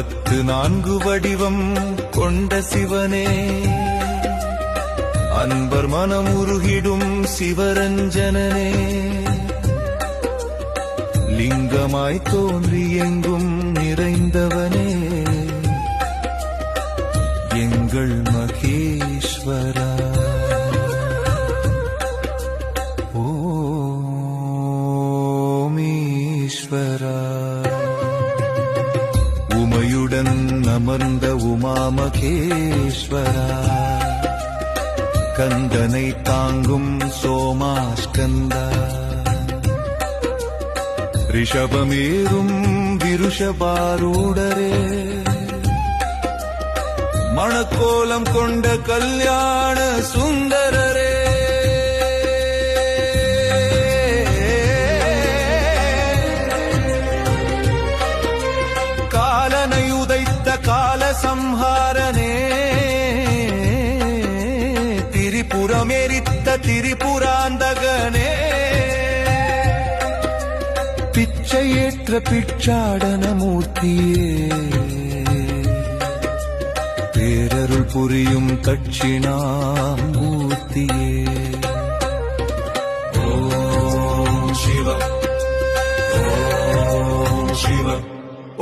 64 வடிவம் கொண்ட சிவனே, அன்பர் மனமுருகிடும் சிவரஞ்சனனே, லிங்கமாய் தோன்றி எங்கும் நிறைந்தவனே, எங்கள் மகேஸ்வரா. ஓமீஸ்வரா. உமையுடன் அமர்ந்த உமாமகேஸ்வரா, கந்தனை தாங்கும் சோமாஸ்கந்தா, ரிஷபமேறும் விருஷபாரூடரே, மணக்கோலம் கொண்ட கல்யாண சுந்தரரே, காலனை உதைத்த கால சம்ஹாரனே, திரிபுரமெரித்த திரிபுராந்தகனே, பிச்சையேற்ற பிச்சாடன மூர்த்தியே, பேரருள் புரியும் தட்சிணாமூர்த்தியே. ஓம் சிவ ஓம் சிவ.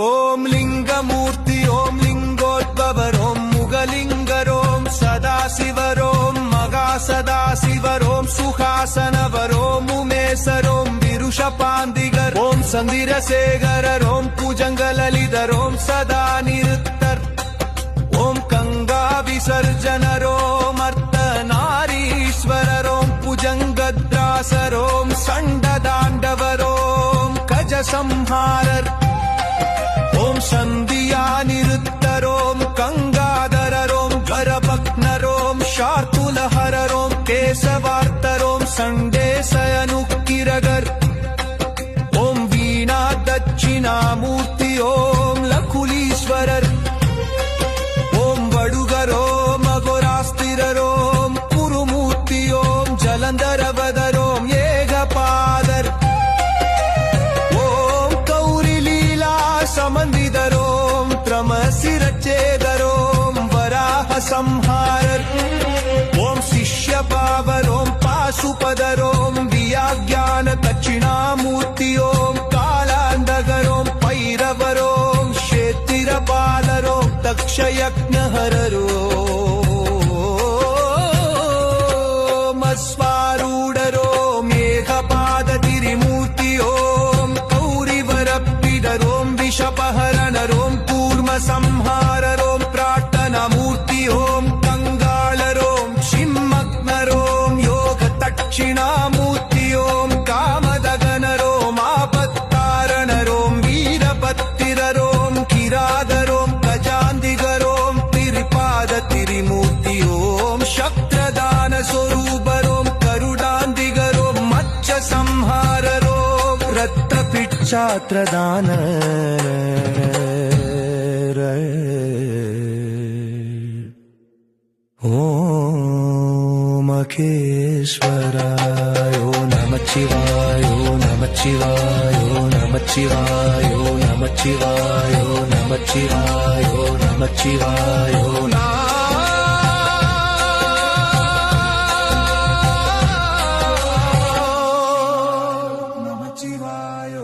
ஓம் லிங்கமூர்த்தி ஓம் லிங்கோத்பவர் ஓம் முகலிங்கர் ஓம் சதாசிவர் ஓம் மகாசதாசிவர் ஓம் சுகாசனவர் ஓம் உமேசர் ஓம் விருஷபாந்திகர் ஓம் சந்திரசேகரர் ஓம் பூஜங்கலலிதர் ஓம் சதா நிருத்தர் ஓம் கங்கா விசர்ஜனர் ஓம் அர்த்தநாரீஸ்வரர் ஓம் புஜங்கத்ராசர் ஓம் சண்டதாண்டவர் ஓம் கஜசம்ஹாரர் ஓம் சந்தியா நிருத்தர் ஓம் கங்காதரர் ஓம் கரபக்னர் ஓம் ஷார்துலஹரர் ஓம் கேசவார்த்தர் ஓம் சண்டேசயனுக்கிரகர் ஓம் வீணா தட்சிணாமூர்த்தி ஓம் லகுலீஸ்வரர் ஓம் வடுகர் ஓம் அகோராஸ்திரர் ஓம் குருமூர்த்தி ஓம் ஜலந்தரவதர் ஓம் ஏகபாதர் ஓம் கௌரி லீலா சமந்திதர் ஓம் த்ரமசிரச்சேதர் ஓம் வராஹ சம்ஹாரர் ஓம் சிஷ்யபாவர் ஓம் பாசுபதர் ஓம் வியாக்யான தட்சிணாமூர்த்தி ஓம் காலாந்தகர் ஓம் பைரவர் ஓம் க்ஷேத்திரபாலர் ஓம் தக்ஷயக்ஞஹரர் ஓம் அஸ்வாரூடர் ஓம் ஏகபாத திரிமூர்த்தி ஓம் கௌரிவரப்பிடர் ஓம் விஷபஹரணர் ஓம் கூர்ம சம்ஹாரர் ஓம் பிரார்த்தனமூர்த்தி ஓம் கங்காளர் ஓம் சிம்மக்னர் ஓம் யோக தட்சிணாமூர்த்தி ஓம் காமதகனர் ஓம் ஆபத்தாரணர் ஓம் வீரபத்திரர் ஓம் கிராதர் ஓம் கஜாந்திகர் ஓம் திரிபாத திரிமூர்த்தி ஓம் சக்ரதான ஸ்வரூபர் ஓம் கருடாந்திகர் ஓம் மச்ச சம்ஹாரர் ஓம் ரத்த பிட்சாத்ரதான ஓம் மகேஸ்வராய நமச்சிவாய நமச்சிவாய நமச்சிவாய நமச்சிவாய நமச்சிவாய நமச்சிவாய நமச்சிவாய.